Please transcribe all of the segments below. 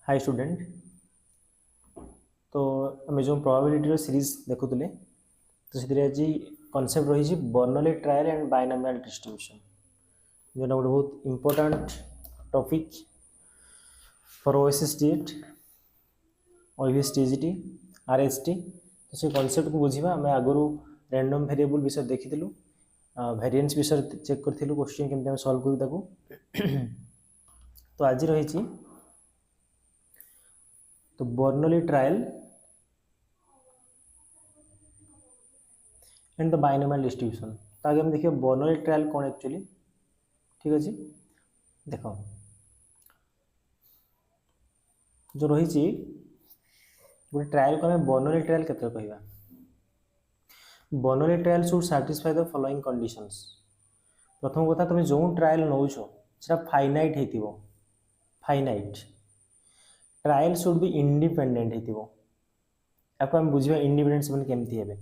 Hi student. तो आम जो प्रोबेबिलिटी सीरीज देखुले तो से आज कॉन्सेप्ट रही Bernoulli trial and binomial distribution जोटा गोटे बहुत इंपोर्टेंट टॉपिक फॉर ओएसएसटीएट ओएसटीजीटी आरएसटी। तो से कॉन्सेप्ट को बुझा आम आगु रैंडम वेरिएबल विषय देखी वेरिएंस विषय चेक करूँ क्वेश्चन केमती सॉल्व करूँ। तो आज रही तो Bernoulli trial and the binomial distribution. तो आगे हम देखिए बर्नौली ट्रायल कौन एक्चुअली। ठीक अच्छे देख जो रही गोटे ट्रायल को आम बर्नौली ट्रायल के कहवा। Bernoulli trial should satisfy the following conditions. प्रथम कथा तुम जो ट्रायल नौच से फाइनाइट हो finite trial should be independent होको आम बुझा इंडिपेंडेंट से केमती है।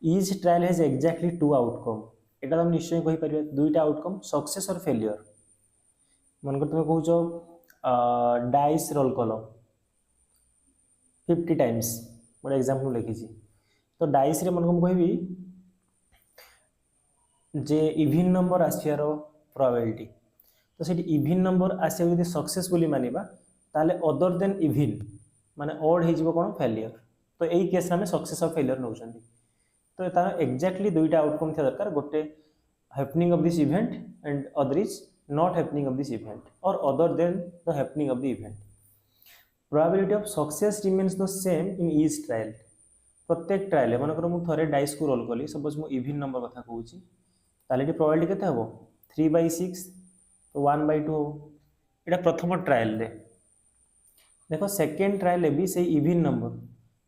Each trial has exactly two outcome. एटा तुम निश्चय कहीपर दुईटा आउटकम सक्सेस और फेलियर। मनकर तुम कौच डाइस रोल कल 50 टाइम्स गोटे एग्जाम्पल लिखी। तो डाइस मन को कहि जे इवन नंबर आसार प्रोबेबिलिटी। तो से इवन नंबर आसा जो सक्सेस बोली मानिबा ताले अदर देन इवन माने ओड हो कौन फेलियर। तो यही केस में सक्सेस और फेलियर नौ। तो तार एक्जाक्टली दुईटा आउटकम थी दरकार गोटे happening of this event and other is not happening of this event और other than the happening of the event. Probability of success remains the same in each trial. प्रत्येक trial मनकर मुझे थे dice को role कली suppose मु even number कथा कहूँ ताले प्रोबेबिलिटी केते हबो 3/6 तो 1/2 हो। एटा प्रथम ट्रायल रे देखो सेकेंड ट्रायल भी से इवन नंबर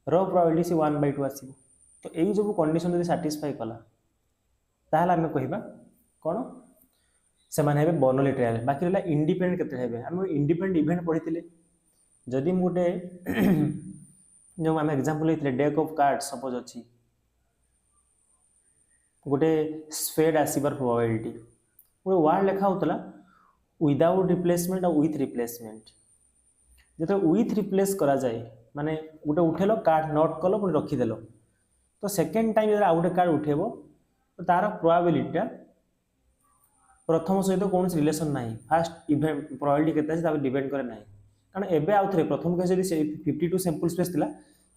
रो प्रोबेबिलिटी से 1/2 आसीबो। तो यही जो कंडीशन जब साटिस्फाई कला ताहले आमे कहबा कौन से माने बर्नौली ट्रायल। बाकी रहा इंडिपेंडेंट केते हेबे आम इंडिपेंडेंट इवेंट पढ़ी जदि गोटे जो आम एग्जांपल लेते डेक ऑफ कार्ड सपोज अच्छी गोटे स्पेड आसबार प्रोबेबिलिटी गोटे वर्ड लिखा होता विदाउट रिप्लेसमेंट और विथ रिप्लेसमेंट। जो विथ रिप्लेस करा जाए माने गोटे उठेल कार्ड नोट कल पुणी रखीदेल तो सेकेंड टाइम जो गोटे कार्ड उठेब तो तार प्रोबेबिलिटी प्रथम सहित कौन रिलेसन ना फास्ट इवेंट प्रोबेबिलिटी के डिपेंड करे ना। कारण एबे आउ थे प्रथम केस जब 52 सैंपल स्पेस थिला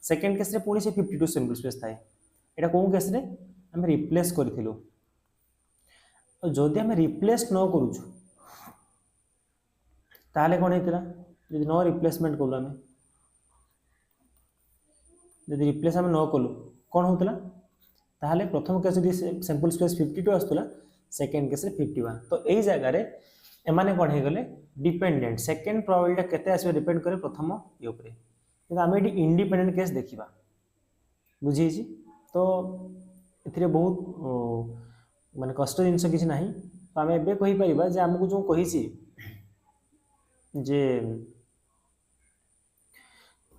सेकेंड केस रे पुणी से 52 सैंपल स्पेस थाए। एटा कौन केस रे आम रिप्लेस करूँ। जदि आम रिप्लेस न करूँ ताले कौन होता जब न रिप्लेसमेंट कलु आम जब रिप्लेस आम न कलु कौन होता ताहले प्रथम केस सैंपल स्पेस 52 आसला सेकेंड केस 51। तो यही जगह एमाने कौन हो गले डिपेंडेंट सेकेंड प्रोबेबिलिटी केते आसबे डिपेंड करे प्रथम ये उपरे। किंतु आम ये इंडिपेंडेंट केस देखा बुझी। तो ये बहुत माने कष्ट जिनस किसी ना। तो आम एबे कहि परिबा जे आमको जो कही जे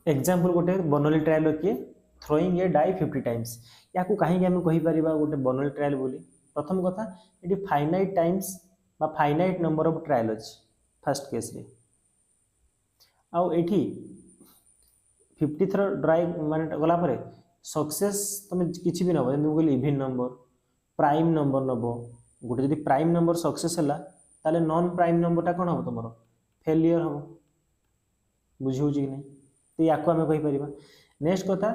एग्जांपल गोटे बर्नौली ट्रायल किए थ्रोइंग ए डाई 50 टाइम्स या कहीं आम कहीपर गोटे बर्नौली ट्रायल बोली। प्रथम कथा ये फाइनाइट टाइम्स बा फाइनाइट नंबर ऑफ ट्रायल अच्छी फर्स्ट केस रे आउ एठी 50 थर ड्राई माने गला परे सक्सेस तुम किसी भी नब जब कहली इवन नंबर प्राइम नंबर नब गोटे जब प्राइम नंबर सक्सेस है ताले नॉन प्राइम नंबरटा कौन हम तुम फेलियर हम बुझे कि नहीं। तो या आम कहीपर नेक्स्ट कथा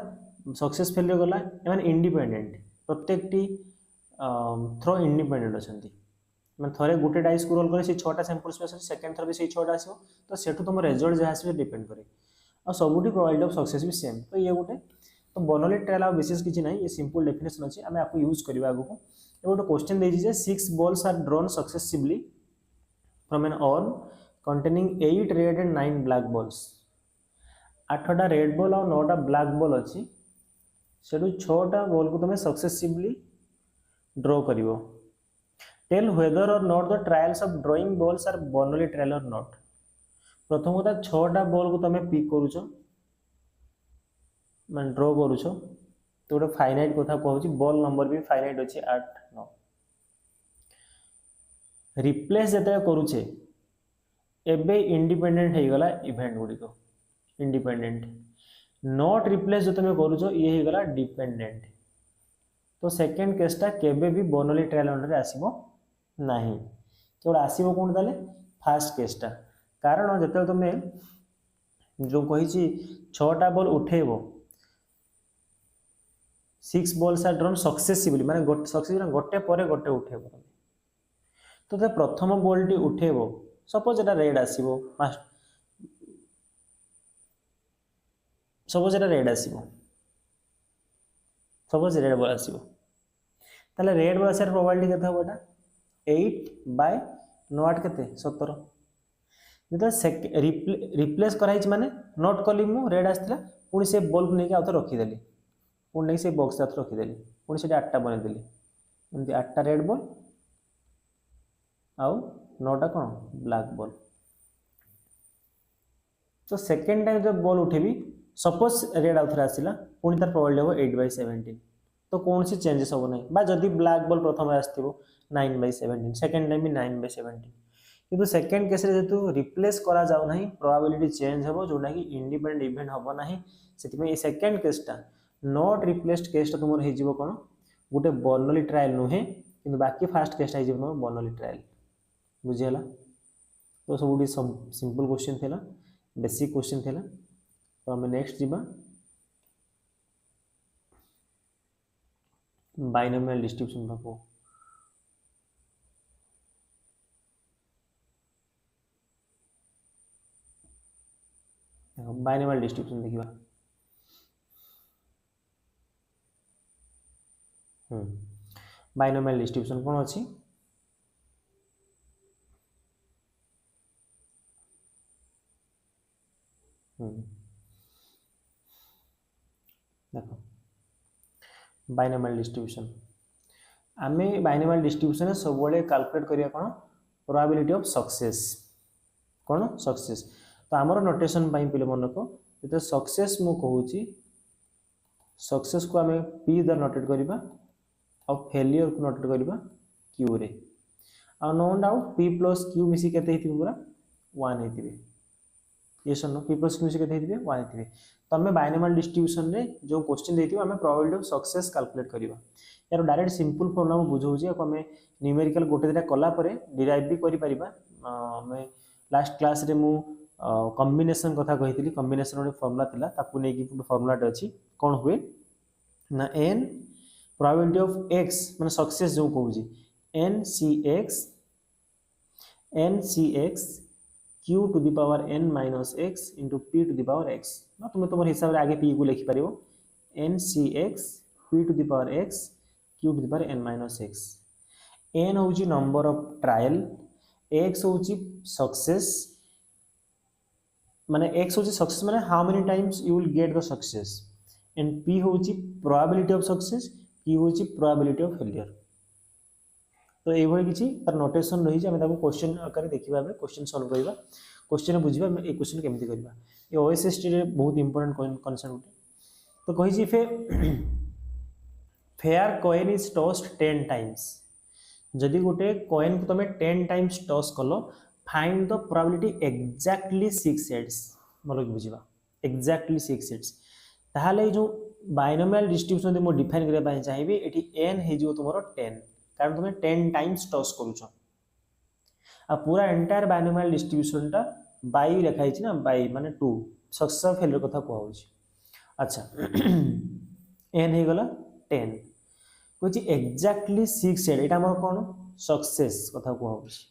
सक्सेस फेलियर गला एम इंडिपेंडेंट प्रत्येक थ्रो इंडिपेंडेंट अच्छा मैं थे गोटे डाइस को रोल करे से 6टा सैंपल स्पेस सेकेंड थर भी से 6टा आसो तो सेठू तुम रिजल्ट जहाँ आस डिपेंड करे और सबुठी प्रोबेबिलिटी ऑफ सक्सेस भी सेम। तो ये गोटे तो बर्नौली ट्रायल और विशेष किसी ना ये सिंपल डेफिनेशन अच्छी आम आपको यूज करवा आगू। गोटे क्वेश्चन देजी 6 balls are drawn successively from an urn containing 8 red and 9 black balls. 8टा रेड बॉल और 9टा ब्लैक बॉल अच्छी से 6टा बॉल को तुम सक्सेसिवली ड्रॉ करिवो। टेल व्हेदर और not the trials of drawing balls are Bernoulli trial और नॉट। प्रथम कथा 6टा बॉल को तुम पिक करुच मैं ड्रॉ करुच तो गोटे फाइनाइट कथा कहूँ बॉल नंबर भी फाइनाइट अच्छी 8 9 रिप्लेस जो करुचे एबे इंडिपेंडेंट हो गला इवेंट गुड़िक इंडिपेंडेंट नॉट रिप्लेस जो तुम करूछ ये हो गला डिपेंडेंट तो सेकेंड केसटा केबे भी बर्नौली ट्रायल अंडर आसीबो नाही केवल आसीबो कोन ताले फास्ट केसटा कारण जते तुम जो कही 6टा बॉल उठेबो 6 बॉल्स आर ड्रॉन सक्सेसिवली माने सक्सेसिवली गोटे पर गोटे उठेबो तो प्रथम बॉल टी उठेबो सपोज एटा रेड आसीबो सपोज एटा रेड आसीबो सपोज रेड बॉल आसीबो ताले रेड बॉल आसार प्रोबेबिलिटी केते होबो एटा 8/9 केते 17 जब रिप्लेस कराई माने नोट कली मु रेड आसला पुणी से बॉल को लेके आउथ रखीदेली पुणी नहीं से बॉक्स आउथ रखीदेली पुणी से 8टा बनईदेली एमती 8टा रेड बॉल आउ 9टा कौन ब्लैक बॉल तो सेकेंड टाइम जब बॉल उठेबी सपोज रेड आउथ आसला पुणी तार प्रोबेबिलिटी हो 8/17 तो कौन सी चेंजेस हम ना जदि ब्लैक बॉल प्रथम आसो 9/17 सेकेंड टाइम भी 9/17 किंतु सेकेंड केस जेहेतु रिप्लेस करा जाऊ नहीं प्रोबेबिलिटी चेंज हो जोटा कि इंडिपेंडेंट इवेंट हम ना से सेकेंड केसटा नॉट रिप्लेस्ड केसटा तुम हो कौन गोटे बर्नौली ट्रायल नुहे कि बाकी फास्ट केसटा हो तुम बर्नौली ट्रायल बुझीगला तो सब सिंपल क्वेश्चन थिला बेसिक क्वेश्चन थिला तो आम नेक्स्ट जीवा बाइनोमियल डिस्ट्रीब्यूशन पाको बाइनोमियल डिस्ट्रीब्यूशन देखिबा बाइनोमियल डिस्ट्रीब्यूशन कौन अच्छी देखो बाइनोमियल डिस्ट्रीब्यूशन आमे बाइनोमियल डिस्ट्रीब्यूशन सब बड़े कैलकुलेट करिया कौन प्रोबेबिलिटी ऑफ सक्सेस कौन सक्सेस तो आमर नोटेशन पाई पिले मन को जो सक्सेस मु कहूची सक्सेस को आमे पी द्वारा नोटेट करिबा और फेलियर को नोटेट करिबा क्यू रे आ no doubt p plus q मिसी केते हिथिबे पूरा 1 हिथिबे ये नो पी प्लस क्यू मिसी केते हिथिबे 1 हिथिबे तो आमे बाइनोमियल डिस्ट्रीब्यूशन रे जो क्वेश्चन देथिबो आमे प्रोबेबिलिटी ऑफ सक्सेस कैलकुलेट करिबा यार डायरेक्ट सिंपल फॉर्मूला बुझौची आ आमे न्यूमेरिकल गोटे दिटा कला परे डिराइव भी करि परिबा आमे लास्ट क्लास रे मु कॉम्बिनेशन कथा कहितली कॉम्बिनेशन गोटे फॉर्मूला थिला ताकू नै कि फॉर्मूलाटे अछि कोन हुए ना n प्रोबेबिलिटी ऑफ x माने सक्सेस जो कहूची n c x q to the power n minus x into p to the power x ना तुम तुम हिसाब रे आगे p को लिखि परिबो n c x p to the power x q to the power n minus x n होची नंबर ऑफ ट्रायल x होची सक्सेस माने x होची सक्सेस माने how many times you will get the success and p होची probability of success q होची probability of failure तो ये भली किछि तर नोटेशन रही जे हम ताको क्वेश्चन आकार देखिबा बे क्वेश्चन सॉल्व करिबा क्वेश्चन बुझिबा ए क्वेश्चन केमति करिबा ये ओएसएसटी रे बहुत इंपोर्टेंट कॉन्सेप्ट तो कहि जे fair coin is tossed 10 times जदि गोटे कॉइन को तमे 10 टाइम्स टॉस कलो find the probability exactly 6 heads मतलब बुझिबा एग्जैक्टली 6 हेड्स ताहाले जो बाइनोमियल डिस्ट्रीब्यूशन मो डिफाइन करबा पय चाहिबे एठी n हे जो तुमरो 10 कारण तुम 10 टाइम्स टॉस करूछ आ पूरा एंटायर बाइनोमियल डिस्ट्रीब्यूशन टा बाई लिखाई छी ना बाई माने 2 सक्सेस ऑफ फेलियर कथा को होची अच्छा n हे गला 10 कोची एग्जैक्टली 6 हेड एटा हमर कोन सक्सेस कथा को होची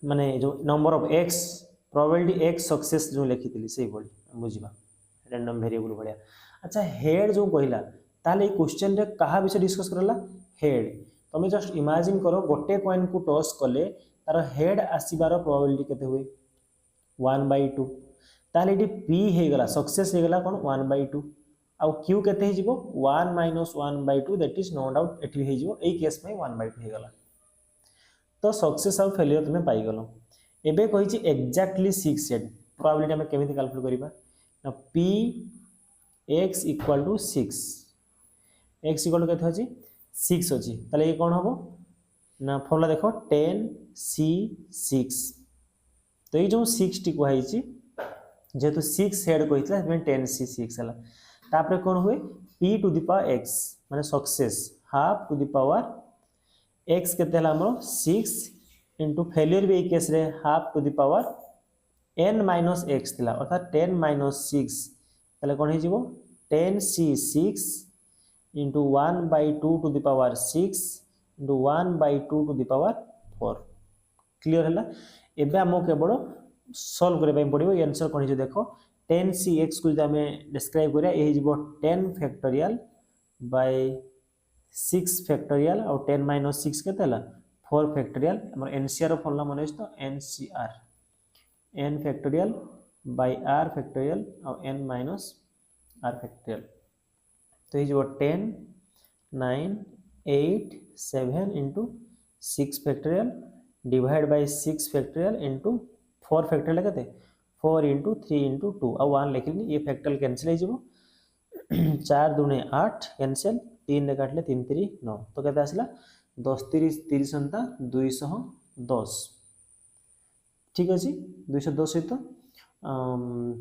माने जो number of x probability x success जो लिखितली सेही बोल बुझिबा रैंडम वेरिएबल भलिया अच्छा हेड जो कहिला ताले क्वेश्चन रे कहा विषय डिस्कस करला हेड तुम जस्ट इमेजिन करो गोटे कॉइन को टॉस कले तार हेड आसीबार प्रोबेबिलिटी केते हुए 1/2 ताले एटी p हे गला सक्सेस हे गला कोन 1/2 आ q केते हे जिवो 1 - 1/2 दैट इज नो डाउट एटी हे जिवो एई केस में 1/2 हे गला तो सक्सेस और फेलियर तुमे पाई गलो एबे कहि छि एग्जैक्टली 6 हेड प्रोबेबिलिटी हम केमिति कैलकुलेट करिबा ना p x equal to 6 x equal to केते अछि 6 अछि ताले ये कोन हबो ना फॉर्मूला देखो 10 c 6 तो ये जो 6 टी को है छि जेहेतु 6 हेड कहता है 10c6 है तापर कौन हुए p to the power x माने success half to the power x केते हला हमर 6 इनटू फेलियर भी केस रे half to the power n minus x थिला अर्थात 10 माइनस 6 तले कौन हो 10c6 into 1/2 to the power 6 into 1/2 to the power 4 clear है एबे हमको केवल सॉल्व करबा पड़ो ये आंसर कौन देखो 10cx को जब हमें डिस्क्राइब करिया ये हो 10 फैक्टोरियल बाय 6 फैक्टोरियल और 10 माइनस 6 केते हला 4 फैक्टोरियल हमर एनसीआर फॉर्मूला मन तो NCR n factorial by r factorial और n माइनस r फैक्टोरियल तो ये जो 10 9 8 7 into 6 factorial divide by 6 factorial into 4 factorial कहते 4 इंटू 3 इंटू 2 और 1 लिखिनी ये फैक्टोरियल कैंसिल हो 4 दूने 8 कैंसिल 3 ने काटले 3 3 9 तो कहते आसला 10 30 30 अंता 210 ठीक अच्छे 210 सहित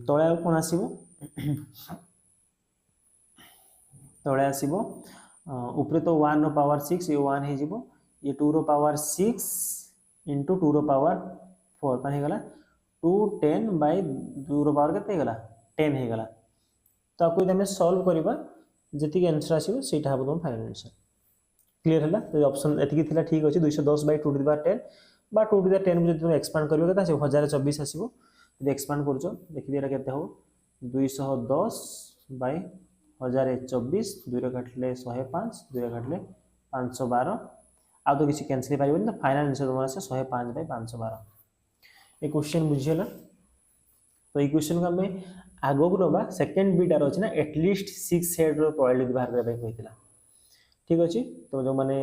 तले कौन आसो तले आसो ऊपर तो 1 रो पावर 6 ये 1 हो ये 2 रो पावर 6 इंटू 2 रो पावर 4 कौन हो 2 10 बाय 2 रो पावर के 10 हो गला तो आपको यदि सॉल्व करवा जी आंसर आसो से तुम फाइनल आंसर क्लियर है तो ऑप्शन एतिकी थिला ठीक अच्छे 210/2 टू द पावर 10 बा 2 टू द 10 जो तुम एक्सपांड करियो केता 1024 आसीबो यदि एक्सपांड करछो देखि एटा केते हो 210/1024 2 रे काटले 105 2 रे काटले 512 आ तो किसी कैंसिल पारिबनी तो फाइनल आंसर तुम आसे 105/512 ए क्वेश्चन बुझियला तो ये क्वेश्चन को हमें आगो को नबा सेकंड बीटार अछि ना एटलीस्ट 6 हेड रो प्रोबेबिलिटी बाहर करबा कहितला ठीक अछि तो जो माने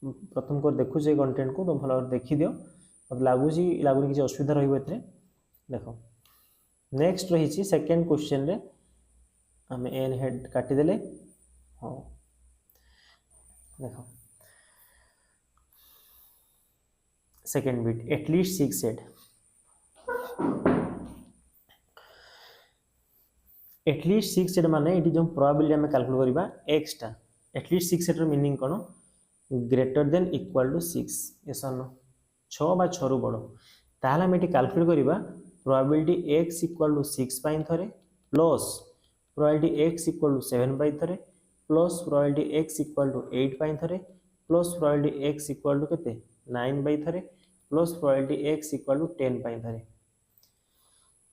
प्रथम को देखु जे कंटेंट को तो भलो देखि दियो मत लागुनी किसी असुविधा रहिबो एतरे देखो नेक्स्ट रही छी सेकंड क्वेश्चन रे हमें एन हेड काटी देले हां देखो सेकंड बीट एटलीस्ट 6 हेड एटलीस्ट 6 हेड माने इटी जो प्रोबेबिलिटी हमें कैलकुलेट करबा x टा एटलीस्ट 6 हेड रो मीनिंग कोन greater than equal to 6 yes और नो 6 बा 6 रु बड़ ताहला हम एटी कैलकुलेट करबा प्रोबेबिलिटी x इक्वल टू 6 पाइन थरे plus probability x equal to 7 पाइन थरे plus probability x equal to 8 पाइन थरे plus probability x equal to केते 9 बाय थरे plus probability x equal to 10 पाइन थरे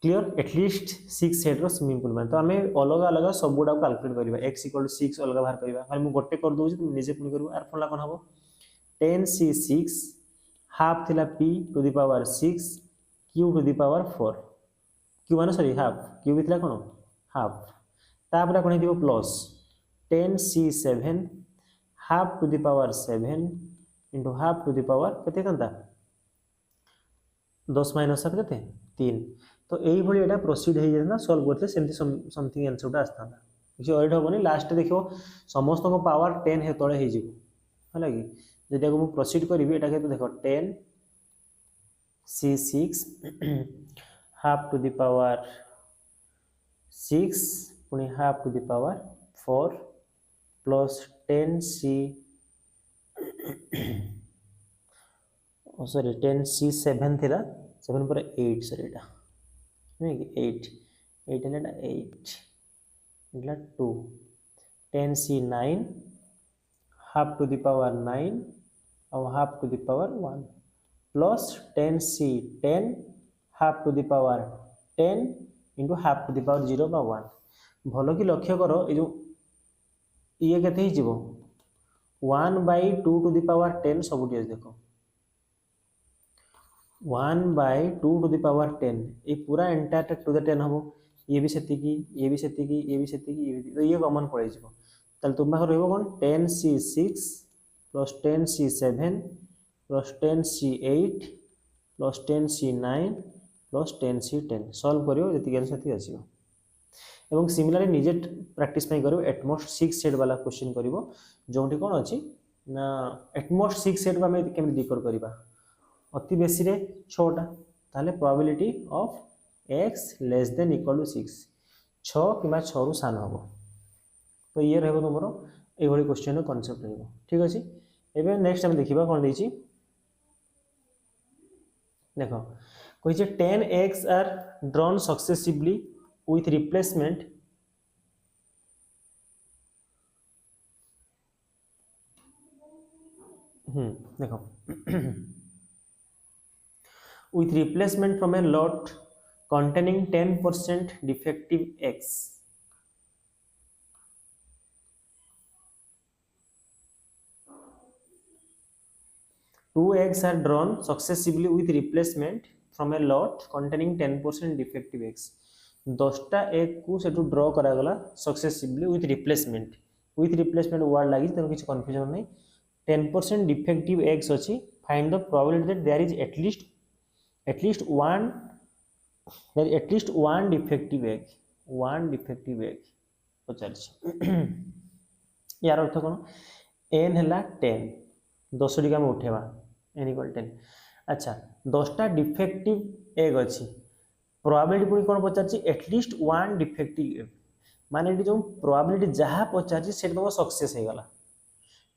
क्लियर एटलीस्ट 6 हेड रो सिंपल मान तो हमें अलग अलग सब गुडा कैलकुलेट करबा x इक्वल टू 6 अलग बाहर करबा खाली मु गोटे कर दोउ तुम निजे पुनी करबो आर फॉर्मूला कोन हबो 10c6 हाफ थिला p to the power 6 q to the power 4 q माने सॉरी हाफ q भी थिला कोन हाफ तापर कोन हिदिबो plus 10c7 half to the power 7 into half to the power कते कंता 10 माइनस 7 कते 3 तो यही भाई एटा प्रोसीड हो जाता सॉल्व करते सेमती समथिंग आंसर टा आस्था किसी अरेट हेनी लास्ट देखो समस्त को पावर 10 हे तले हो है कि जब मुझे प्रोसीड करी एटा के देखो 10 c6 half to the power 6 पुनी half to the power 4 plus 10c sorry 10c7 थिला 7 पर 8 सॉरी एटा 8 8 है 8 मतलब 2 10c9 half to the power 9 और half to the power 1 plus 10c10 half to the power 10 into half to the power 0 बा 1 भलो कि लक्ष्य करो ये जो ये केते ही जीवो 1/2 टू द पावर 10 सब देखो 1/2 टू द पावर 10 ये पूरा एंटायर टू द 10 हम ये भी सेतिकी ये भी सेतिकी ये भी सेतिकी ये भी तो ये कॉमन पड़े जीवो तल तुम पाखर रहबो कोन 10c6 plus 10c7 plus 10c8 plus 10c9 plus 10c10 solve करियो जति आंसर सेति आसीबो एवं सिमिलरली निजे प्रैक्टिस पई करियो एटमोस्ट 6 सेट वाला क्वेश्चन करियो जोंटी कोन अछि ना एटमोस्ट 6 सेट बा में केम डिकोड करबा अति बेसी रे 6टा ताले probability of X less than equal to 6 6 कि 6 रु सान हम तो ये रहा तुम ये क्वेश्चन कनसेप्ट रहा ठीक अच्छे एवं नेक्स्ट आम देखा कौन देखिए देख कही 10x are drawn successively with replacement देख with replacement from a lot containing 10% defective x 2x are drawn successively with replacement from a lot containing 10% defective x 10टा egg को सेटू ड्रॉ करागला सक्सेसिवली विथ रिप्लेसमेंट वर्ड लगी तेणु किसी confusion नहीं 10% डिफेक्टिव एग्स अच्छी find the probability that there is at least one defective egg पचार यार अर्थ कौन एन है 10 10 टी आम उठेवा एन इक्वल 10 अच्छा 10टा डिफेक्टिव एग अच्छी प्रोबेबिलिटी पुणी कौन पचार एटलिस्ट वन डिफेक्टिव एग माने जो प्रोबेबिलिटी जहाँ पचार से तुम सक्सेस हो गला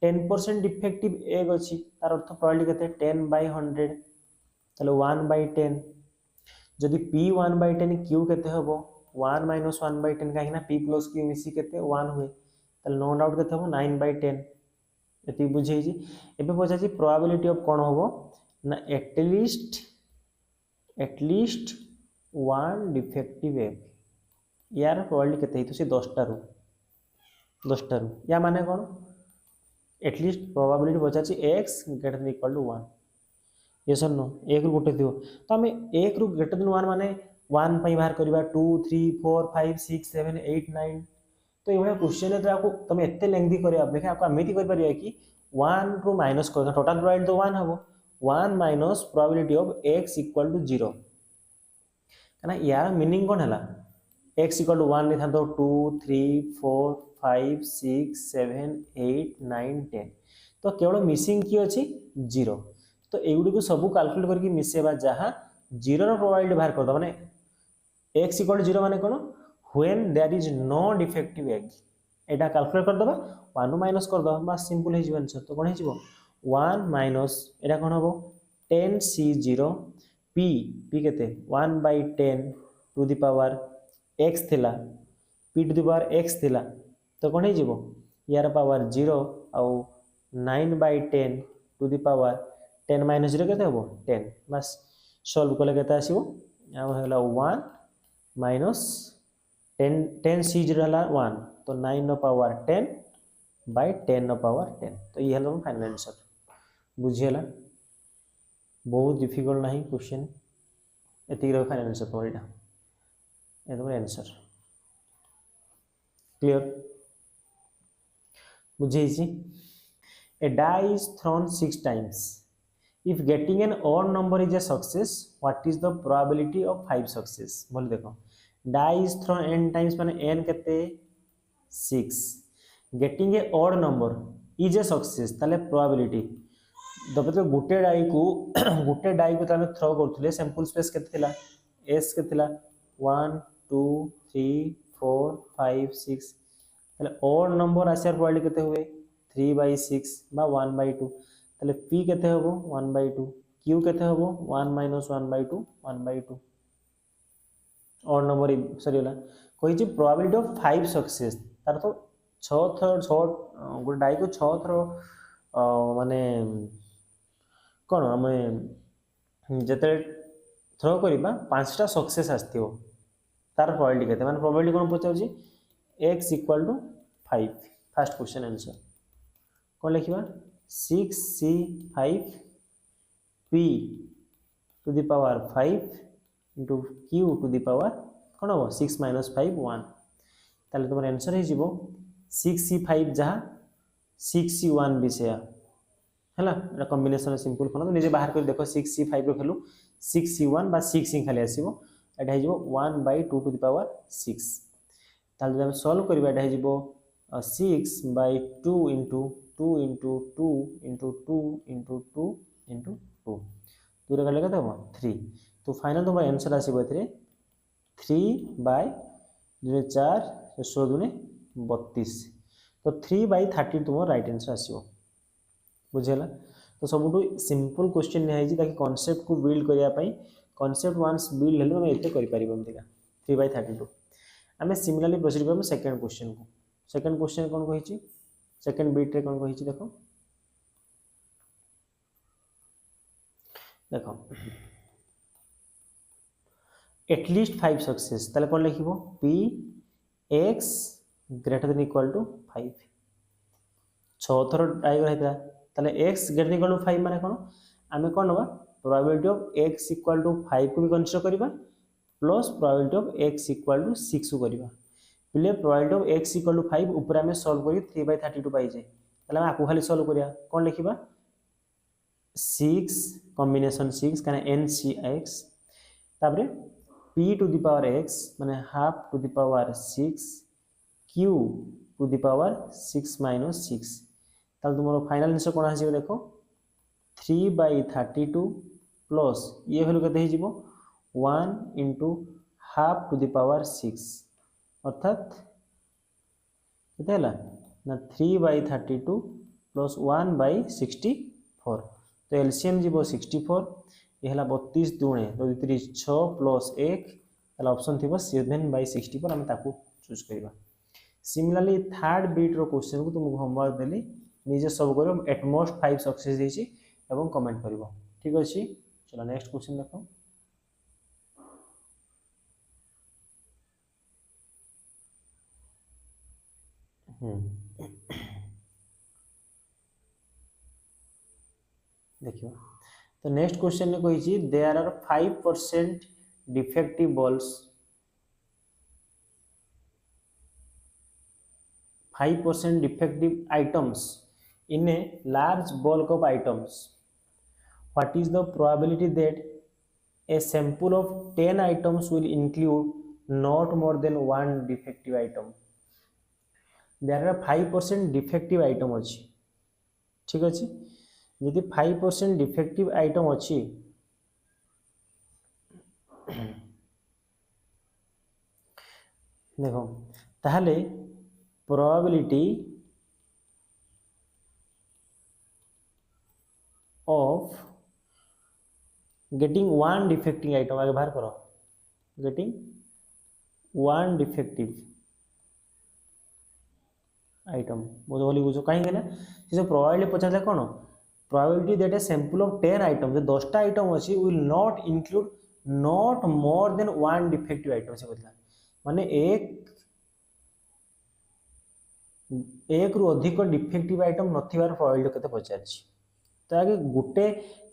10% डिफेक्टिव एग अच्छी तार अर्थ प्रोबेबिलिटी के 10/100 ताले 1/10 जदि p 1/10 q केते हबो 1 - 1/10 काहे ना p + q मिसी केते 1 हुए ताले नो डाउट केते हबो 9/10 एति बुझे जी एबे पछा जी प्रोबेबिलिटी ऑफ कोन हबो ना एटलिस्ट वन डिफेक्टिव एग यार प्रोबेबिलिटी केते तो से 10 टा रु या माने कोन एटलिस्ट प्रोबेबिलिटी पछा छी x greater than equal to 1 yes और नो एक रु गोटे थियो तो आम एक रु ग्रेटर देन 1 माने 1 पई बाहर करबा 2 3 4 5 6 7 8 9 तो ये क्वेश्चन है तो तुम एत लेंथी कर अपेक्षा आपको आमती कर कि 1 रु माइनस कर टोटाल प्रोबेबिलिटी तो 1 हम 1 minus probability of x equal to 0 कहना यार मीनिंग कौन है x इक्वल टू 1 नहीं था तो 2 3 4 5 6 7 8 9 10 तो केवल मिसिंग की अच्छी 0 तो एगुड़ी को सब कैलकुलेट करके मिसेबा जहाँ 0 प्रोबेबिलिटी बाहर कर दो माने x इक्वल टू 0 माने कौन when there is no defective egg Etah calculate कर दबा 1 माइनस कर दबा बस सिंपल है आंसर तो कोन है जीवो 1 माइनस एटा कोन हबो 10c0 p केते 1/10 टू द पावर x थिला p to the power x थिला तो कोन है जीवो यार पावर 0 आउ 9/10 टू द पावर 10 माइनस 0 केते हबो 10 बस सॉल्व कले केते आसीबो आ होला 1 माइनस 10c0 है 1 तो 9 नो पावर 10/10 नो पावर 10 तो ये है फाइनल आंसर बुझीला बहुत डिफिकल्ट नहीं क्वेश्चन एति फाइनल आंसर तो एटा एकदम आंसर क्लियर बुझे ए die is thrown 6 times if getting an odd number is a success what is the probability of 5 success बोल देखो die is thrown n times माने n केते 6 getting a odd number is a success ताले probability दबते गुटे die को Tame throw करथले sample space केते थिला s के थिला 1 2 3 4 5 6 ताले odd number आसार प्रोबेबिलिटी केते हुए 3/6 बा 1/2 ताले p केते हबो 1/2 q केते हबो 1 - 1/2 1/2 और नंबर सरी होला कोई जी प्रोबेबिलिटी ऑफ 5 सक्सेस तार तो 6 थर 6 गुड डाई को 6 थर माने कोन हमें जते थ्रो करिबा 5टा सक्सेस आस्थियो तार प्रोबेबिलिटी केते माने प्रोबेबिलिटी कोन पचाउ जी x equal to 5 first question answer कोन लिखिबा 6c5 p to the power 5 into q to the power कौन हम 6 - 5 1 ताले तुम आंसर है जीवो 6c5 जहाँ 6c1 भी से हैला एटा कॉम्बिनेशन सिंपल कोन तो निजे बाहर कर देखो 6c5 रो वैल्यू 6c1 बा 6 ही खाली आसीबो एटा है जीवो 1/2 टू द पावर 6 ताले जब सॉल्व करबा एटा है जीवो 6/2 into 2 into 2 into 2 into 2 into 2 दूर का लगा था 3 तो फाइनल तुम्हारा आंसर आसीबो एथरे 3/4 16 32 तो 3/30 तुम राइट आंसर आसो बुझेला। तो सबुठु सिंपल क्वेश्चन नहीं ताकि कॉन्सेप्ट को बिल्ड करने कॉन्सेप्ट वंस बिल्ड हेले तुम एते कर पारिबो एमतिका 3/32 आमे सिमिलरली प्रोसीड करब सेकंड क्वेश्चन को। सेकंड क्वेश्चन कोन कहिछि सेकंड बिट रे कोन कहिछि देखो देखो एटलिस्ट 5 सक्सेस ताले कोन लिखिबो p x greater than equal to 5 6 थर ट्राई कराइता ताले x greater than equal to 5 माने कोन आमे कोन नबा probability of x equal to 5 को भी कंसीडर करिबा plus probability of x equal to 6 को करिबा पिले probability of x equal to 5 ऊपर आमे सॉल्व करी 3/32 पाइ जाय ताले आमे आकु खाली सॉल्व करिया कोन लिखिबा 6 कॉम्बिनेशन 6 काने ncx ताबरे p to the power x माने half to the power 6 q to the power 6 minus 6 ताल तुमरो फाइनल आंसर कोन आसीबो देखो 3/32 प्लस ये वैल्यू केते हिजिबो 1 into half to the power 6 अर्थात केते हला ना 3/32 प्लस 1/64 तो एलसीएम जीवो 64 ये हला 32 दुणे तो 30 6 प्लस 1 ताला ऑप्शन थिबो 7/64 हम ताकू चूज करबा। सिमिलरली थर्ड बीट रो क्वेश्चन को तुमको होमवर्क देली निजे सब करो एटमोस्ट 5 सक्सेस देछि एवं कमेंट करबो ठीक अछि। चलो नेक्स्ट क्वेश्चन देखो देखियो तो नेक्स्ट क्वेश्चन ने कही there are 5% defective balls 5% defective items in a large bulk of items. What is the probability that a sample of 10 items will include not more than one defective item? There are 5% defective item अच्छी ठीक अच्छी यदि 5% defective item अच्छी देखो ताहले probability of getting one defective item आगे बाहर करो getting one defective item बहुत बोली बुझो कहीं ना जो probability पचास है कौन probability that a sample of 10 items जो 10 टा item अच्छी will not include not more than one defective item से बदला माने एक रु अधिक डिफेक्टिव आइटम नथिबार प्रोबेबिलिटी केते पचारछि तो आगे गुटे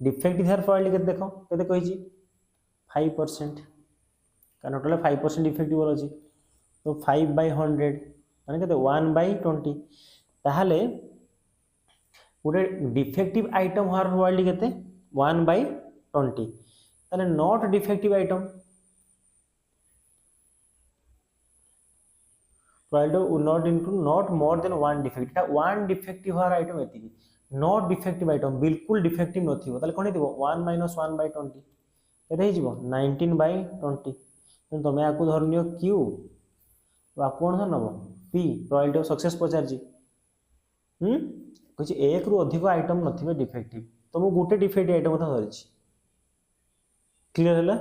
डिफेक्टिव थार प्रोबेबिलिटी केते देखो केते कहिछि 5% कारण टोटल 5% डिफेक्टिव अछि तो 5/100 माने केते 1/20 ताहाले गुटे डिफेक्टिव आइटम हार प्रोबेबिलिटी केते 1/20 ताले not defective item probability will not include not more than one defect এটা one defective हर item एति not defective item बिल्कुल defective नथिबो ताले कोन हेतिबो 1 - 1/20 केते हिजिबो 19/20 तो तमे आकु धरनियो q वा कोन धरनबो p probability of success पचारजी कुछ एक रु अधिक आइटम नथिबे डिफेक्टिव तो मु गुटे डिफेक्टिव आइटम था धरिछि क्लियर हला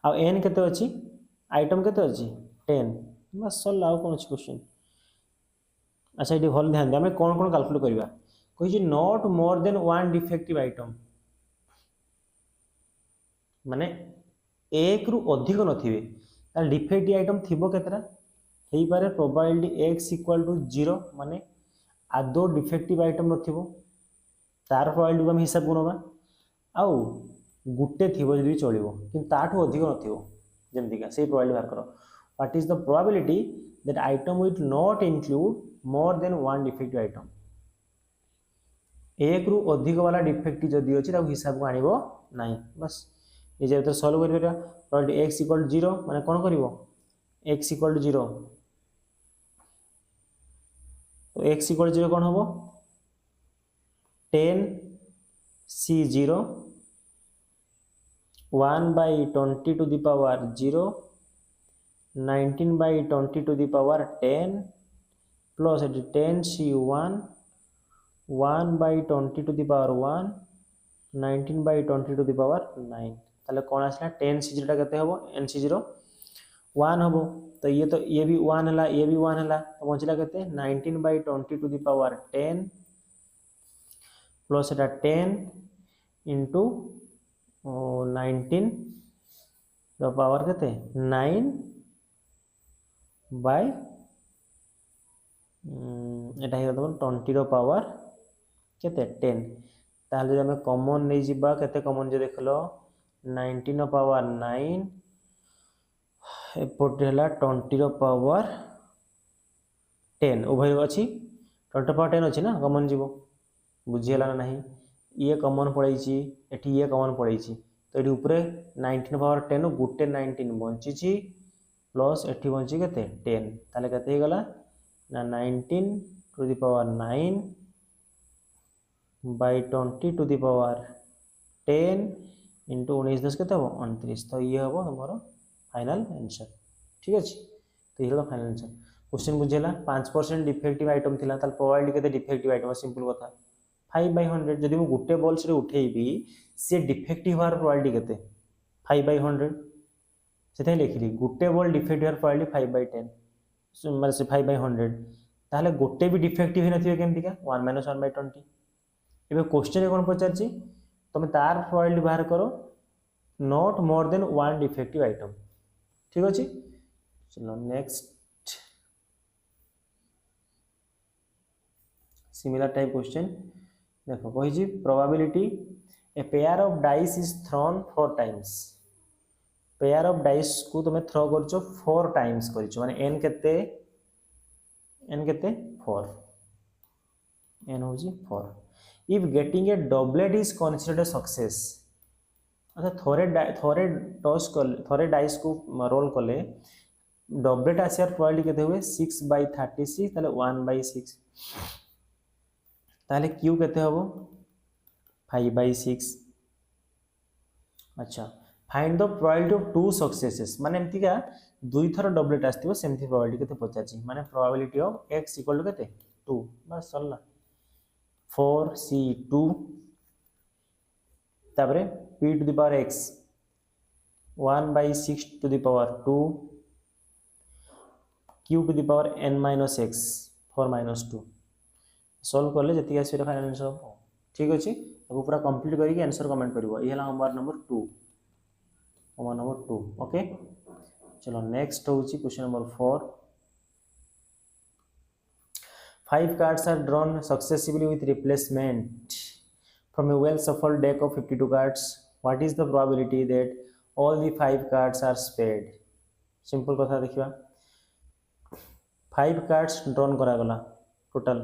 आ n केते अछि आइटम केते अछि 10 बस सर लाओ कौन क्वेश्चन अच्छा ये भल ध्यान दे कौन कौन कैलकुलेट करबा कहि not more then one defective item माने एक रु अधिक नथिबे तार डिफेक्टिव आइटम थिबो केतरा हेई पारे प्रोबेबिलिटी x = 0 माने आदो डिफेक्टिव आइटम नथिबो तार प्रोबेबिलिटी को हम हिसाब करबा आउ गुटे थिबो जदी चलिबो किंतु ताठो अधिक नथिबो जेमति का सेही प्रोबेबिलिटी बार करो what is the probability that item will not include more than one defective item एक रु अधिक वाला डिफेक्टिव जदी अछि ताको हिसाब को आनिबो नाही बस ये जे तो सॉल्व करिबा प्रोबेबिलिटी x = 0 माने कोन करिवो x = 0 तो x = 0 कोन होबो 10 c0 1/20⁻0, 19/20⁻10 प्लस 10c1 1/20⁻1 19/20⁻9 ताले कौन आसला 10c0 केते हबो nc0 1 हबो तो ये भी 1 हला ये भी 1 हला तो पहुंचला केते 19/20⁻10 plus iota 10 into 19 the power केते 9 बाय एटा हे तमन 20 रो पावर केते 10 ताले जे हमें कॉमन नै जिबा केते कॉमन जे देखलो 19 रो पावर 9 एपोर्ट हला 20 रो पावर 10 उभय अछि 20 पावर 10 अछि ना कॉमन जीवो बुझी हला नहीं ये कॉमन पड़ै छी एठी ये कॉमन पड़ै छी तो एठी ऊपर 19 पावर 10 गुटे 19 बंची छी प्लस एठी बंची केते 10 ताले केते हे गला ना 19 to the power 9 by 20 to the power 10 into 19 10 केते हो 29 तो ये हो हमरो फाइनल आंसर ठीक अछि तो ये फाइनल आंसर क्वेश्चन बुझेला 5% डिफेक्टिव आइटम थिला ताल प्रोबेबिलिटी केते डिफेक्टिव आइटम सिंपल कथा 5/100 जदि मु गुटे बॉल्स रे उठेबी से डिफेक्टिव हार प्रोबेबिलिटी केते 5/100 सेते लिखली गुटे बॉल डिफेक्टिव हार प्रोबेबिलिटी 5/10 माने से 5/100 ताहले गुटे भी डिफेक्टिव हे नथिबे केमति का 1 - 1/20 एबे क्वेश्चन रे कोन पचारची तमे तार प्रोबेबिलिटी बाहर करो not more than 1 defective item ठीक अछि चलो नेक्स्ट सिमिलर टाइप क्वेश्चन देखो कहि जी probability a pair of dice is thrown 4 times pair of dice को तुम थ्रो करछो 4 टाइम्स करछो माने n केते 4 n हो जी 4 if getting a doublet is considered a success अच्छा थोरे टॉस कर थोरे डाइस को रोल कले डबलेट आसियार प्रोबेबिलिटी केते हुए 6/36 ताले 1/6 ताले क्यू केते हबो 5/6 अच्छा find the probability of 2 successes माने एमती का दुई थर डबलेट आस्तिबो सेमती प्रोबेबिलिटी केते पचाची माने probability of x equal to केते 2 बस सरला 4c2 तापरे p to the power x 1/6 to the power 2 q to the power n - x 4 - 2 solve करले जति आसी फाइनल आंसर हो ठीक अछि अब पूरा कंप्लीट करिके आंसर कमेंट करबो ई हला होमवर्क नंबर 2 ओके चलो नेक्स्ट होची question number 4 5 cards are drawn successively with replacement from a well shuffled deck of 52 cards what is the probability that all the 5 cards are spared simple कथा देखिबा 5 cards drawn करा गला total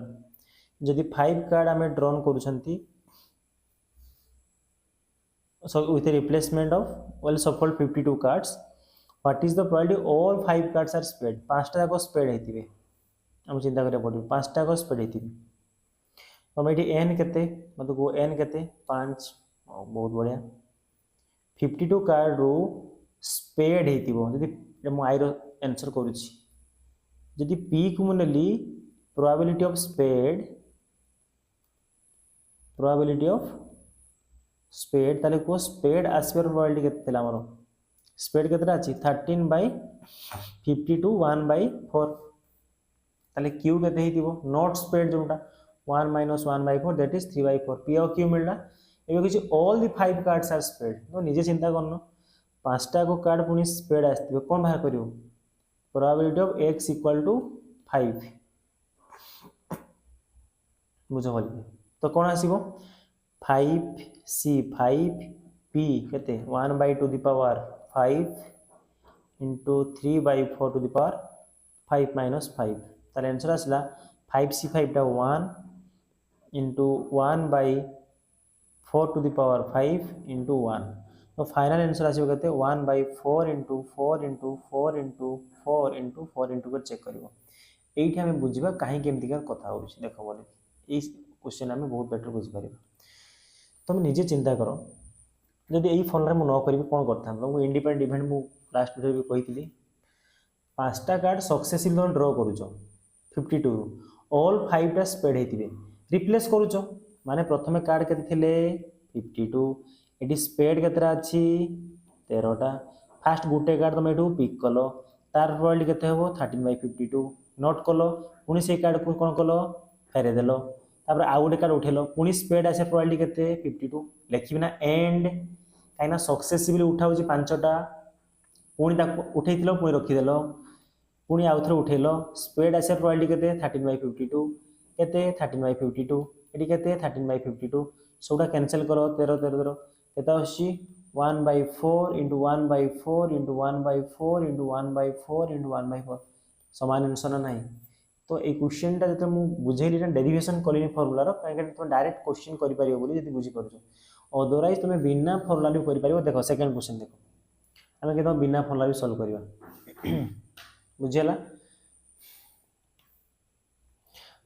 जदि 5 card आमे drawn करूछंती so with a replacement of well shuffled 52 cards what is the probability all 5 cards are spread पांचटा को spread हेतिबे हम चिंता करे पड़ो पांचटा को स्प्रेड हेतिबे तो मेटी n केते मतलब को n केते 5 बहुत बढ़िया 52 कार्ड रो स्प्रेड हेतिबो जदि मु आई रो आंसर करूची जदि p को मुनेली probability of spade ताले को स्पेड आसपर प्रोबेबिलिटी केते तला हमरो स्पेड केतरा अछि 13/52 1/4 ताले q केते हितिबो नॉट स्पेड जोटा 1 - 1/4 दैट इज 3/4 p और q मिलला एबे किछि all the 5 cards are spade तो निजे चिंता करनो पांचटा को कार्ड पुनी स्पेड आस्तिबे कोन बाहर करियो probability of x equal to 5 बुझो होली तो कोन आसीबो 5c5p केते 1/2 the power 5 into 3/4 to the power 5 minus 5 ताले आंसर आसला 5c5 टा 1 into 1/4 to the power 5 into 1 तो फाइनल आंसर आसीबो केते 1/4 into 4 into 4 into 4 into 4 into कर चेक करिवो एठी हमें बुझिबा काहे केमति कर कथा होउछि देखो बोले ई क्वेश्चन हमें बहुत बेटर बुझ पारिबा तुम निजे चिंता करो जदि यही फॉर्मूला मु न करी कौन करता तुमको इंडिपेंडेंट इवेंट मु लास्ट वीडियो भी कही पांचटा कार्ड सक्सेसिव तुम ड्र करुच 52 ऑल 5टा स्पेड होते रिप्लेस करुच माने प्रथम कार्ड के 52 ये स्पेड केतरा अच्छी 13टा फास्ट गोटे कार्ड तुम ये पिक कल तार प्रोबेबिलिटी केते हो 13/52 नोट कल पुणी से कार्ड को कौन कल फेरेदेल तापर आउ गोटे कार्ड उठेल पुणी स्पेड आसे प्रोबेबिलिटी केते 52 लिखी ना एंड कहीं सक्सेसिवली उठाऊँ 5टा पुणी उठे पुणी रखीदेल पुणी आउ थे उठेल स्पेड आसे प्रोबेबिलिटी केते 13/52 केते 13/52 ये केते 13/52 सबटा कैंसिल करो 13 13 केते आसी 1/4 इंटू 1/4 इंटू 1/4 इंटू 1/4 इंटू 1/4 समान आंसर ना तो ये क्वेश्चन टा जो मुझे बुझेली डेरिवेशन कलिनी फॉर्मूला कहीं तुम डायरेक्ट क्वेश्चन कर पार बोली जब बुझीपार अदरवाइज तुम बिना फॉर्मूला भी कर पार देख सेकेंड क्वेश्चन देख आम के बिना फॉर्मूला भी सॉल्व करवा बुझीगला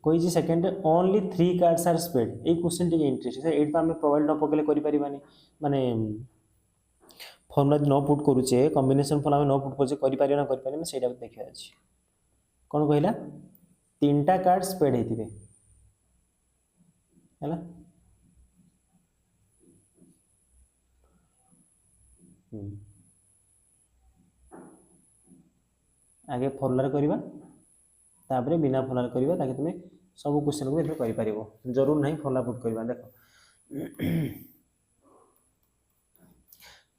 कही second only 3 cards are spade ये क्वेश्चन टी इंटरेस्ट ये आम प्रोबाबिलिटी न पकड़े करें माने फॉर्मूला न पुट करुचे कॉम्बिनेशन फॉर्मूला न पुट करें ना करें से देखा अच्छे कौन कहला 3टा कार्ड स्पेड होते है आगे फॉर्मूला करवा तापर बिना फॉर्मूला करवा ताकि तुम्हें सब क्वेश्चन को कर पार जरूर नहीं फॉर्मूला पुट करवा देख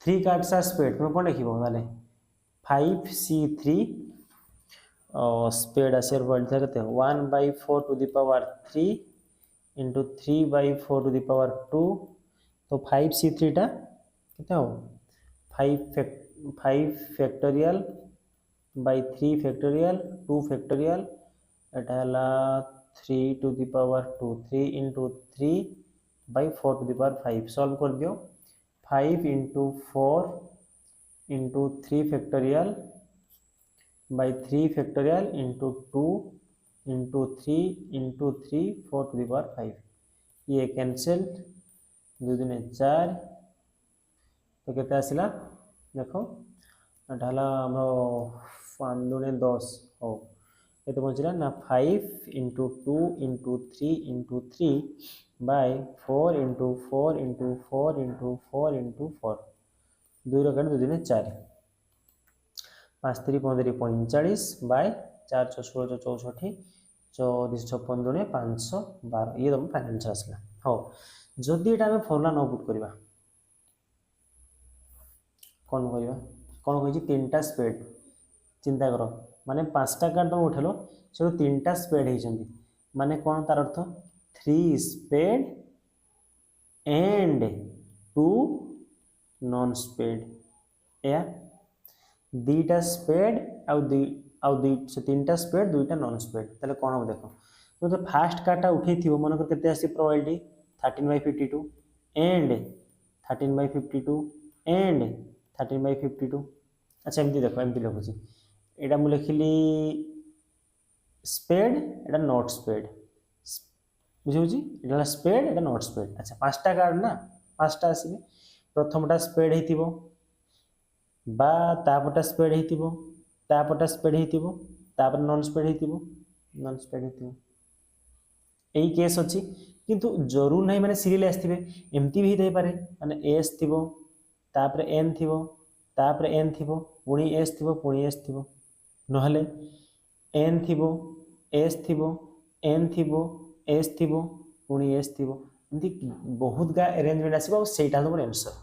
3 कार्ड्स आर स्पेड तुम कौन लिख 5C3 स्पेड आसे बढ़ता कहते 1/4 to the power 3 into 3/4 to the power 2 तो 5C3 टा कितना हो 5 फैक्टोरियल बाय 3 फैक्टोरियल 2 फैक्टोरियल एटा हला 3 to the power 2 3 into 3/4 to the power 5 solve कर दियो 5 into 4 into 3 factorial by 3 factorial into 2 into 3 into 3 4 to the power 5 ये cancel 2 दिन 4 तो केते आसिला देखो एटा हला हमरो 5 दुने 10 हो केते पहुंचला ना 5 into 2 into 3 into 3 by 4 into 4 into 4 into 4 into 4 2 रकम 2 दिन 4 5 3 15 45 बाय 4 6 16 64 24 56 दुने 512 ये तुम फाइनल आंसर आसला हो जदि एटा हम फॉर्मूला न पुट करबा कौन करबा कौन कहि 3टा स्पेड चिंता करो माने 5टा कार्ड तुम उठेलो से 3टा स्पेड होइछंती माने कौन तार अर्थ 3 स्पेड एंड 2 नॉन स्पेड या 2टा स्पेड आउ 3टा स्पेड 2टा नॉन स्पेड ताले कौन हो देखो तो फास्ट कार्डटा उठे थी मन कर केते आसी प्रोबेबिलिटी 13/52 एंड 13/52 एंड 13/52 अच्छा एमती देखो एमती लिखुची एटा मु लिखिली स्पेड एटा नॉट स्पेड बुझे एटा स्पेड एटा नॉट स्पेड अच्छा 5टा कार्ड ना 5टा आसीबे प्रथमटा स्पेड हेतिबो बा तापटा स्पेड हेतिबो तापटा स्पेड हेतिबो तापर नॉन स्पेड हेतिबो नॉन स्पेड हेतिबो एई केस अछि किंतु जरूर नहीं माने सीरियल आस्थिबे एमती भी हेतै पारे माने एस थिबो तापर एन थिबो तापर एन थिबो पुणी एस थिबो पुणी एस थिबो नहले एन थिबो एस थिबो एन थिबो एस थिबो पुणी एस थिबो एमती बहुत गा अरेंजमेंट आसीबो सेटा हमर आंसर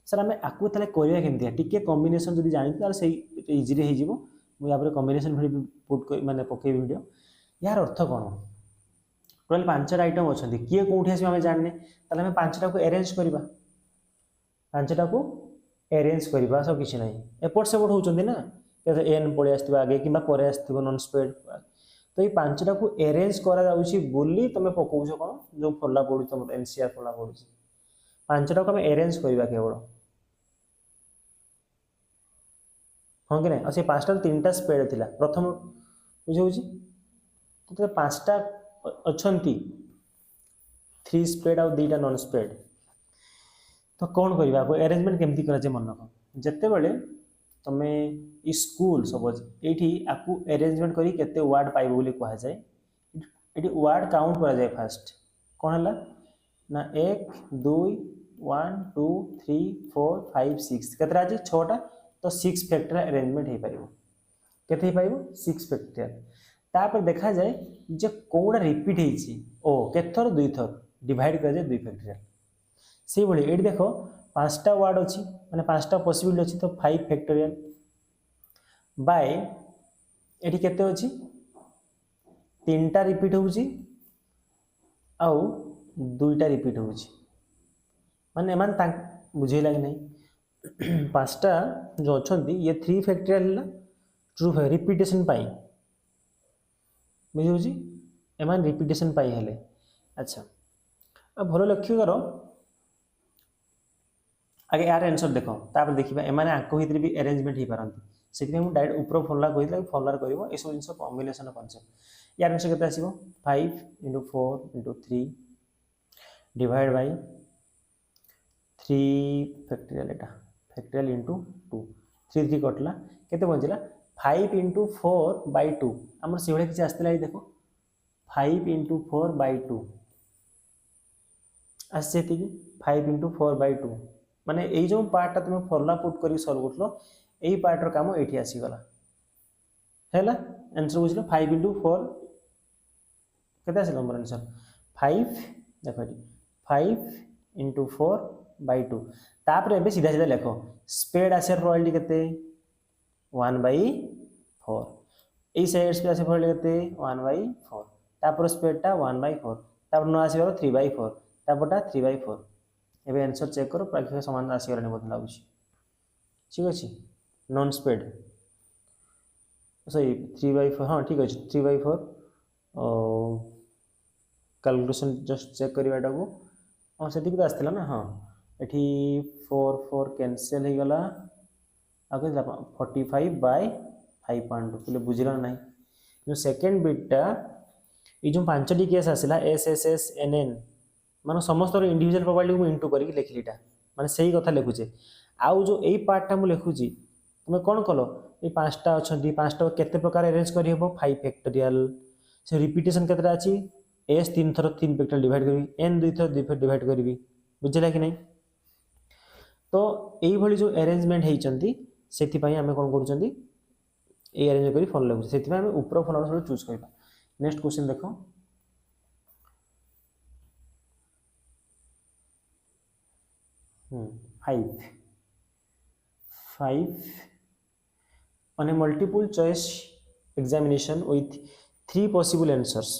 सर आम आपको ताले करबा केमती टिके कॉम्बिनेशन जदि जानि ताले सही इजीली हे जिवो मु या पर कॉम्बिनेशन वीडियो पुट माने पके वीडियो यार अर्थ कोन टोटल 5टा आइटम अछंती किए कोठी आसी हम जानने ताले हम 5टा को अरेंज करबा 5टा को अरेंज करबा सब किछि नाही एपोर्ट सेपोर्ट होचंती ना एन पळे आस्थिबा आगे किबा परे आस्थिबो नॉन स्पेड तो ये 5टा को अरेंज करा जाउची बोली तमे पकोउछ कोन जो फॉर्मूला पढु तम एनसीआर फॉर्मूला पढुची 5टा को हम अरेंज करबा केवल हाँ कि नहीं से 5टा 3टा स्पेड थिला प्रथम बुझे तो 5टा अच्छी 3 स्पेड आ 2टा नॉन स्पेड तो कौन करवा अरेंजमेंट केमती कराए मन रख जिते बड़े तुम स्कूल सपोज ये आपको अरेंजमेंट करी केते वार्ड पाइब बोली कह जाए ये वार्ड काउंट करा जाए फास्ट कौन है ना 1 2 1 2 3 4 5 6 केतरा आज 6टा तो 6 फैक्टोरियल अरेंजमेंट हो पार केते हो पार 6 फैक्टोरियल तापर देखा जाए जे कौड़ा रिपीट होती ओ केथर 2 थर डिवाइड कर जाए 2 फैक्टोरियल से भाई ये देख 5टा वार्ड अच्छी माने 5टा पॉसिबिलिटी अच्छी तो 5 फैक्टोरियल बाय ये केते अच्छी 3टा रिपीट होउची आउ 2टा रिपीट होउची माने एमान बुझेला कि नहीं 5टा जो अच्छी ये 3 फैक्टोरियल ट्रू रिपीटेशन पाई बुझे एमान रिपीटेशन पाई हेले अच्छा अब भल लक्ष्य कर आगे यार आंसर देख तापर देखा एमाने आंक भितर भी अरेंजमेंट हो पारती से डायरेक्ट ऊपर फर्मुला कही फर्मुला कर सब जिन कॉम्बिनेशन कनसेप्ट यार आंसर के 5 × 4 × 3 divide by 3 factorial Etah factorial into 2 3 3 कटला केते बचला 5 × 4 / 2 आमर से किसी आसला देखो 5 × 4 / 2 आसी 5 × 4 / 2 माने ये जो पार्टा तुम फर्मुला पुट कर सल्व कर यही पार्टर काम ये आसीगला है आंसर बुझल 5 × 4 केते आसला मोर आंसर 5 देख 5 × 4 / 2 तापर एबे सीधा सीधा लिख स्पेड आसार प्रोबेबिलिटी केते 1/4 এই সাইড স্পেড আছে ফলে কেতে 1/4 তারপর স্পেডটা 1/4 তারপর ন আসিবার 3/4 তারপরটা 3/4 এবে आंसर চেক করো প্রাকৃতিক সমান আসিগলানি বদলা লাগুছি ঠিক আছে নন স্পেড सही 3/4 हाँ ठीक अच्छे 3/4 कैलकुलेशन जस्ट चेक करवाटा को हाँ से तो आसला ना हाँ ये 4 4 कैनसल हो गला आगे 45/5.2 बोले बुझला ना जो सेकेंड बिटा ये जो 5टी केस आसला S S S N N मान समस्त इंडिविजुअल प्रोबेबिलिटी को इंटू करके लिखलीटा माने सही कथा लिखुचे आउ जो यही पार्टा मुझे लिखुची तुम कौन कल ये 5टा अच्छा 5टा केते प्रकार अरेंज कर 5 फैक्टोरियल से रिपीटेशन केतटा अच्छी एस 3 थर 3 फैक्टोरियल डिवाइड करी एन 2 थर 2 फैक्टोरियल डिवाइड करी बुझेगा कि नहीं तो यही भली जो अरेंजमेंट होती से आम कौन कर अरेंज कर फल लगुच से ऊपर फल सब चूज करवा नेक्स्ट क्वेश्चन देख 5 on a multiple choice examination with 3 possible answers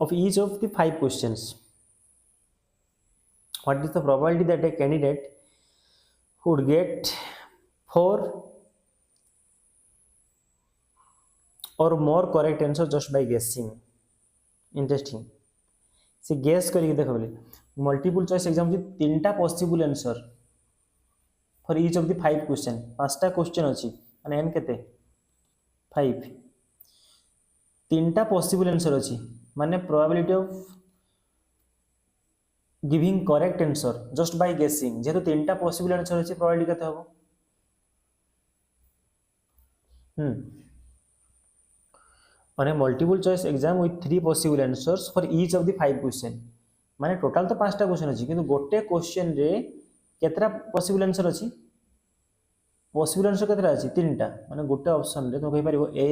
of each of the 5 questions what is the probability that a candidate would get 4 or more correct answer just by guessing interesting से guess करके देख बोले multiple choice exam 3टा possible answer for each of the 5 question 5टा question अच्छी माने N केते 5 3टा possible answer अच्छी माने probability of giving correct answer just by गेसिंग जेहेतु 3टा पॉसिबल आंसर अच्छी प्रोबेबिलिटी केते हो on a multiple choice exam with 3 possible answers for each of the 5 question माने टोटल तो 5टा क्वेश्चन अच्छी किंतु गोटे क्वेश्चन रे केतरा पॉसिबल आंसर अच्छी पॉसिबल आंसर केतरा अच्छी 3टा माने गोटे ऑप्शन रे तो कहि परिबो ए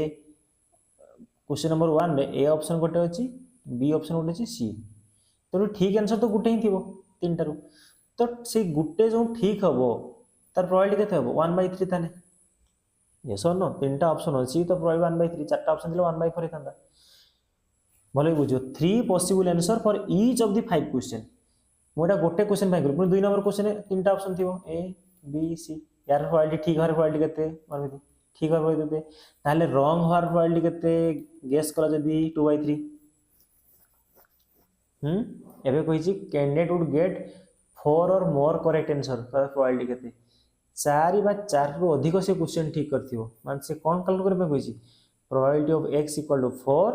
क्वेश्चन नंबर 1 रे ए ऑप्शन गोटे अच्छी बी ऑप्शन गोटे अच्छी सी तो ठीक आंसर तो गोटे ही थिबो 3टा रो तो से गोटे जो ठीक हबो तार प्रोबेबिलिटी केते हबो 1/3 थाने यस और नो 3टा ऑप्शन अच्छी तो प्रोबेबिलिटी 1/3 4टा ऑप्शन दिले 1/4 थांदा भले बुझो 3 possible answer for each of the 5 question मोटा गोटे क्वेश्चन भाई ग्रुप 2 नंबर क्वेश्चन 3टा ऑप्शन थिबो ए बी सी यार प्रोबेबिलिटी ठीक हर प्रोबेबिलिटी केते मानबे ठीक हर प्रोबेबिलिटी केते ताले रॉन्ग हर प्रोबेबिलिटी केते गेस करा जदी 2/3 एबे कहिछि कैंडिडेट वुड गेट 4 और मोर करेक्ट आंसर तर प्रोबेबिलिटी केते 4 बा 4 रु अधिक से क्वेश्चन ठीक करथिबो मान से कोन कैलकुलेट करबे कहिछि probability of x = 4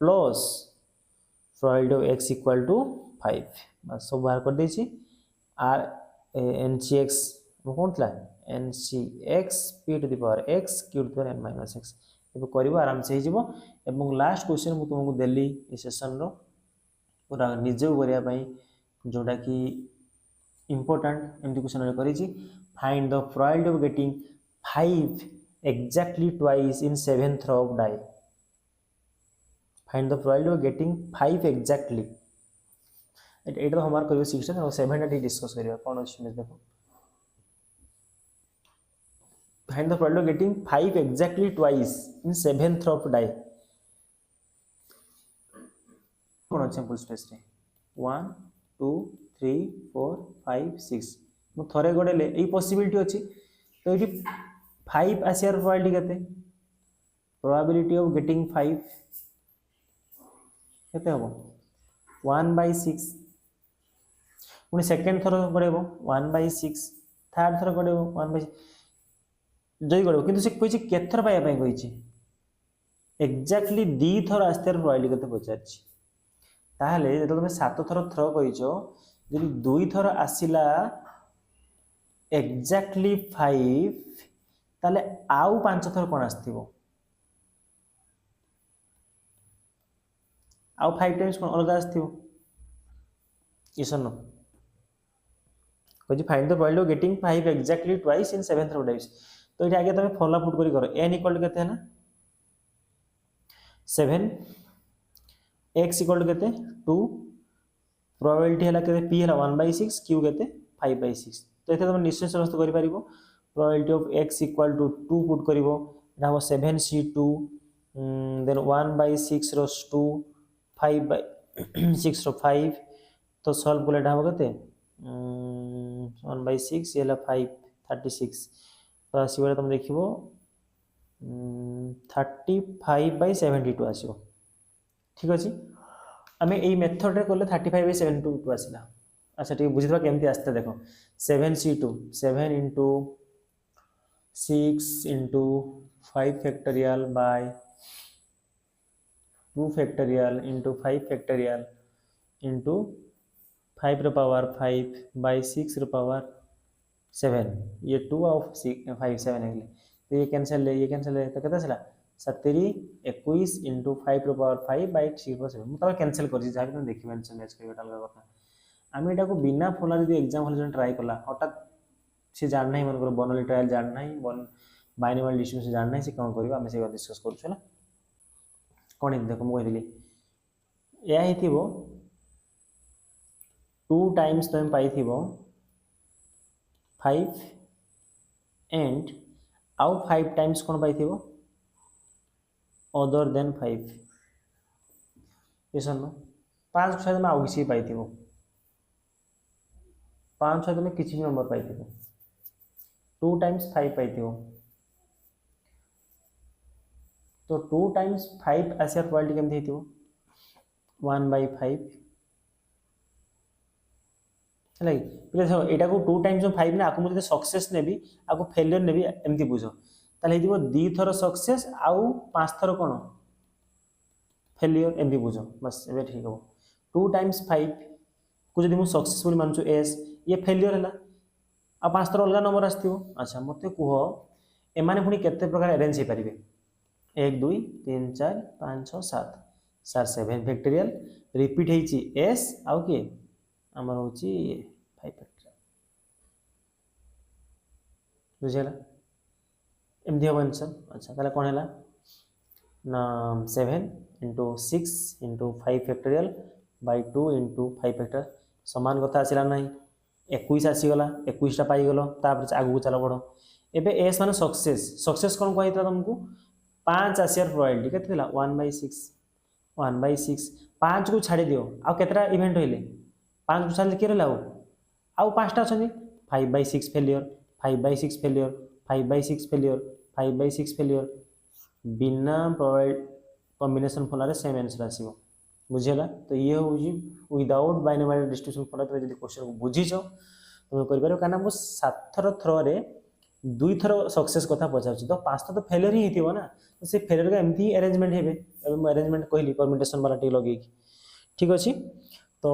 plus probability of x equal to 5 बस सब बाहर कर देछि आर एन सी एक्स कौन था N C X P to the power x Q to the power n minus X ये करिवो आराम से हिजिवो एवं लास्ट क्वेश्चन मु तुमको देली ए सेशन रो पूरा निजे करिया पई जोटा कि इम्पोर्टेंट एमती क्वेश्चन रे करिछि find the probability of getting 5 exactly twice in 7th row of die. Find the probability of getting 5 exactly. एटा तो होमवर्क करियो 6 और 7 टी डिस्कस करियो कोन अछि में देखो. Find the probability of getting 5 exactly twice in 7th row of die. कोन अछि sample space रे 1 2 3 4 5 6 मु थरे गडेले एई पॉसिबिलिटी अछि तो एटी 5 आसियार प्रोबेबिलिटी केते प्रोबेबिलिटी ऑफ गेटिंग 5 केते हबो 1/6 पुनी सेकंड थरो गडेबो 1/6 थर्ड थरो गडेबो 1/6 जई गडेबो किंतु से कोइछि केथर पाया पई कोइछि एग्जैक्टली दी थरो आस्तर प्रोबेबिलिटी केते पचारछि ताहले जतो तुमे 7 थरो थ्रो कहिछो जदि 2 थरो आसिला एग्जैक्टली 5 ताले आउ 5 थर कोन आस्थिबो आउ 5 टाइम्स कोन अलग आस्थिबो इसन कोजी find the probability of getting 5 exactly twice in 7th रो टाइम्स तो इटा आगे तमे फॉलो पुट करी करो n इक्वल टू केते है ना 7 x इक्वल टू केते 2 प्रोबेबिलिटी हला केते p हला 1/6 q केते 5/6 तो एते तमे निश्चय समस्त करि परिबो probability of x equal to 2 put करिवो ना 7c2 then 1/6 रो 2 5/6 रो 5 तो सॉल्व करले ढाबो कते 1/6 येला 5 36 तो आसीबो तुम देखिबो 35/72 आसीबो ठीक अछि हमें एई मेथड रे करले 35/72 आसीला अच्छा ठीक बुझितबा केमती आस्ते देखो 7c2 7 into 6 into 5 factorial by 2 factorial into 5 factorial into 5 रो पावर 5 by 6 रो पावर 7 ये 2 ऑफ 5 7 है तो ये कैंसिल है तो कितना चला 70 21 into 5 रो पावर 5 by 6 रो 7 मतलब कैंसिल कर जी जाके तुम देखि मेंशन मैच करबा अलग कथा आमे एटा को बिना फॉलो यदि एग्जाम हॉल जन ट्राई कला हठात से जान नहीं मन करो बनोली ट्रायल जान नहीं बन बाइनोमियल डिस्ट्रीब्यूशन जान नहीं से कोन करबा हमें से डिस्कस करू छला कोन देखो मु कहिली या हिथिबो 2 टाइम्स तुम पाई थिबो 5 एंड आउ 5 टाइम्स कोन पाई थिबो अदर देन 5 इसन 5 शायद में आउ किसी पाई थिबो 5 शायद में किसी नंबर पाई थिबो 2 टाइम्स 5 पाई थिबो तो 2 टाइम्स 5 आसिया प्रोबेबिलिटी केमथि हिथिबो 1/5 हलै प्लीज देखो एटा को 2 टाइम्स 5 ना आको मुझे सक्सेस नेबी आको फेलियर नेबी एमथि बुझो ताले हिथिबो 2 थरो सक्सेस आउ 5 थरो कोन फेलियर एमथि बुझो बस एबे ठीक हो 2 टाइम्स 5 को जदि मु सक्सेसफुल मानछु एस ये फेलियर हला आ 5 थरो अलगा नंबर आस्थिबो अच्छा मते कुहो ए माने पुनी केते प्रकार अरेंज हे परिबे 1 2 3 4 5 6 7 सर 7 फैक्टोरियल रिपीट हेची एस आउ के हमर होची 5 फैक्टोरियल बुझेला एमदी हो आंसर अच्छा ताले कोन हला ना 7 into 6 into 5 factorial by 2 into 5 factor समान कथा आसिला नहीं 21 आसी गला 21 टा पाई गलो तापर आगु चला पड़ो एबे एस माने सक्सेस कोन कहितला तुमको 5 आसियर प्रोबेबिलिटी केतला 1/6 5 को छाड़ी दियो आ केतरा इवेंट होइले 5 को छाड़ी के रहला आउ 5 टा छनी 5/6 फेलियर 5/6 फेलियर 5/6 फेलियर 5/6 फेलियर बिना प्रोबेबिलिटी कॉम्बिनेशन फॉलोरे सेम आंसर आसीबो बुझेला तो ये होजी विदाउट बाइनोमियल डिस्ट्रीब्यूशन फॉलो तो यदि क्वेश्चन को बुझीछो तुम करि पारो काना मु 7 थरो रे 2 थरो सक्सेस कथा पचाउछि तो 5 तो फेलियर ही हिथिबो ना तो से फेलियर का एमथि अरेंजमेंट हेबे अब अरेंजमेंट कहली परम्यूटेशन वाला टी लगे ठीक अच्छे। तो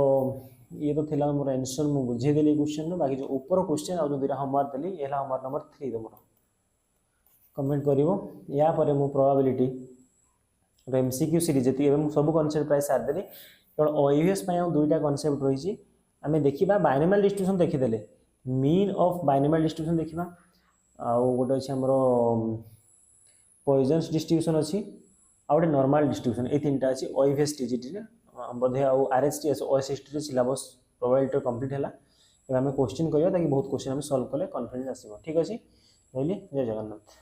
ये तो थिला मोर आंसर मु बुझेदेली क्वेश्चन बाकी जो ऊपर क्वेश्चन और जो दुटा होमवर्क देली ये होमवर्क नंबर 3 तुम कमेंट करिवो या परे मु प्रोबेबिलिटी एमसीक्यू सीरीज जी सब कनसेप्ट प्राय सारदेली केवल ओयूएस दुईटा कनसेप्ट रही आम देखा बाइनोमियल डिस्ट्रीब्यूशन देखीदे मीन ऑफ बाइनोमियल डिस्ट्रीब्यूशन देखा आउ गोटे अच्छे आमर पॉइजन्स डिस्ट्रीब्यूशन अच्छी आउ गोटे नॉर्मल डिस्ट्रीब्यूशन ये तीन टा अच्छी ओयूएस टीजीटी बोधे आउ आरएसटीएस ओएसएसटी सिलेबस प्रोबेबिलिटी कंप्लीट है आम क्वेश्चन करिया ताकि बहुत क्वेश्चन आम सॉल्व कले कॉन्फिडेंस आसीबो ठीक अछि रहली जय जगन्नाथ।